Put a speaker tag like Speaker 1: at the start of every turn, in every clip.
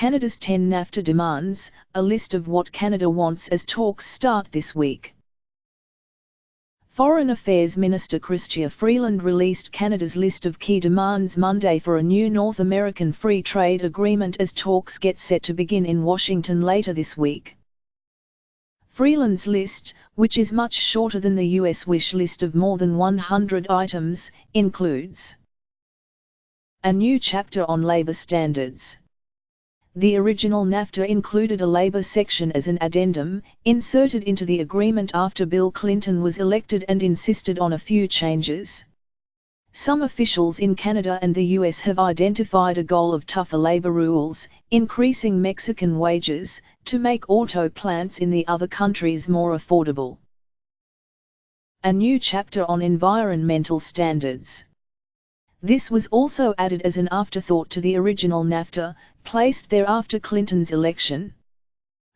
Speaker 1: Canada's 10 Nafta demands, a list of what Canada wants as talks start this week. Foreign Affairs Minister Chrystia Freeland released Canada's list of key demands Monday for a new North American free trade agreement as talks get set to begin in Washington later this week. Freeland's list, which is much shorter than the US wish list of more than 100 items, includes a new chapter on labor standards. The original Nafta included a labor section as an addendum, inserted into the agreement after Bill Clinton was elected, and insisted on a few changes. Some officials in Canada and the US have identified a goal of tougher labor rules, increasing Mexican wages, to make auto plants in the other countries more affordable. A new chapter on environmental standards. This was also added as an afterthought to the original Nafta, placed there after Clinton's election.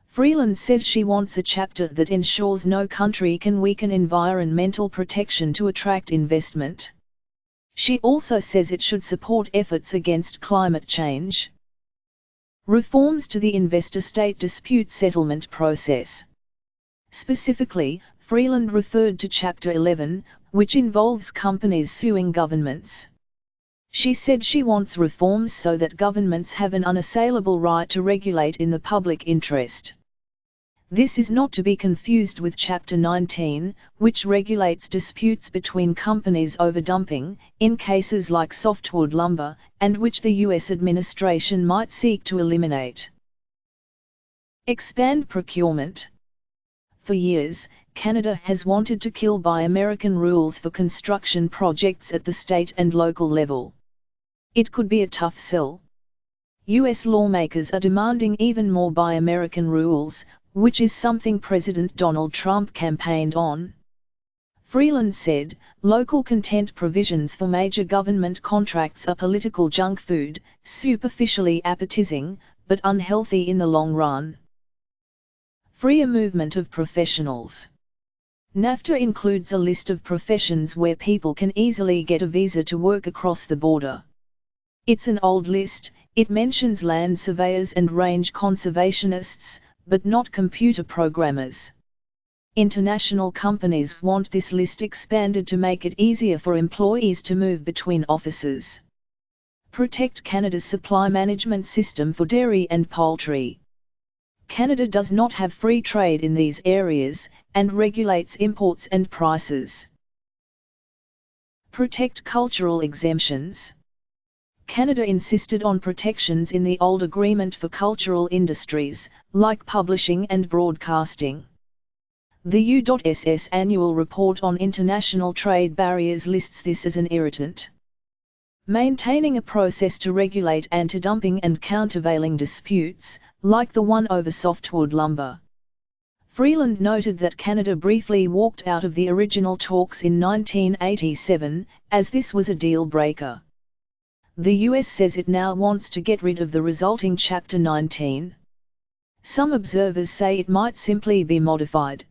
Speaker 1: Freeland says she wants a chapter that ensures no country can weaken environmental protection to attract investment. She also says it should support efforts against climate change. Reforms to the investor-state dispute settlement process. Specifically, Freeland referred to Chapter 11, which involves companies suing governments. She said she wants reforms so that governments have an unassailable right to regulate in the public interest. This is not to be confused with Chapter 19, which regulates disputes between companies over dumping, in cases like softwood lumber, and which the US administration might seek to eliminate. Expand procurement. For years, Canada has wanted to kill Buy American rules for construction projects at the state and local level. It could be a tough sell. US lawmakers are demanding even more Buy American rules, which is something President Donald Trump campaigned on. Freeland said, local content provisions for major government contracts are political junk food, superficially appetizing, but unhealthy in the long run. Freer movement of professionals. NAFTA includes a list of professions where people can easily get a visa to work across the border. It's an old list. It mentions land surveyors and range conservationists, but not computer programmers. International companies want this list expanded to make it easier for employees to move between offices. Protect Canada's supply management system for dairy and poultry. Canada does not have free trade in these areas, and regulates imports and prices. Protect cultural exemptions. Canada insisted on protections in the old agreement for cultural industries, like publishing and broadcasting. The U.S. Annual Report on International Trade Barriers lists this as an irritant. Maintaining a process to regulate anti-dumping and countervailing disputes, like the one over softwood lumber. Freeland noted that Canada briefly walked out of the original talks in 1987, as this was a deal-breaker. The US says it now wants to get rid of the resulting Chapter 19. Some observers say it might simply be modified.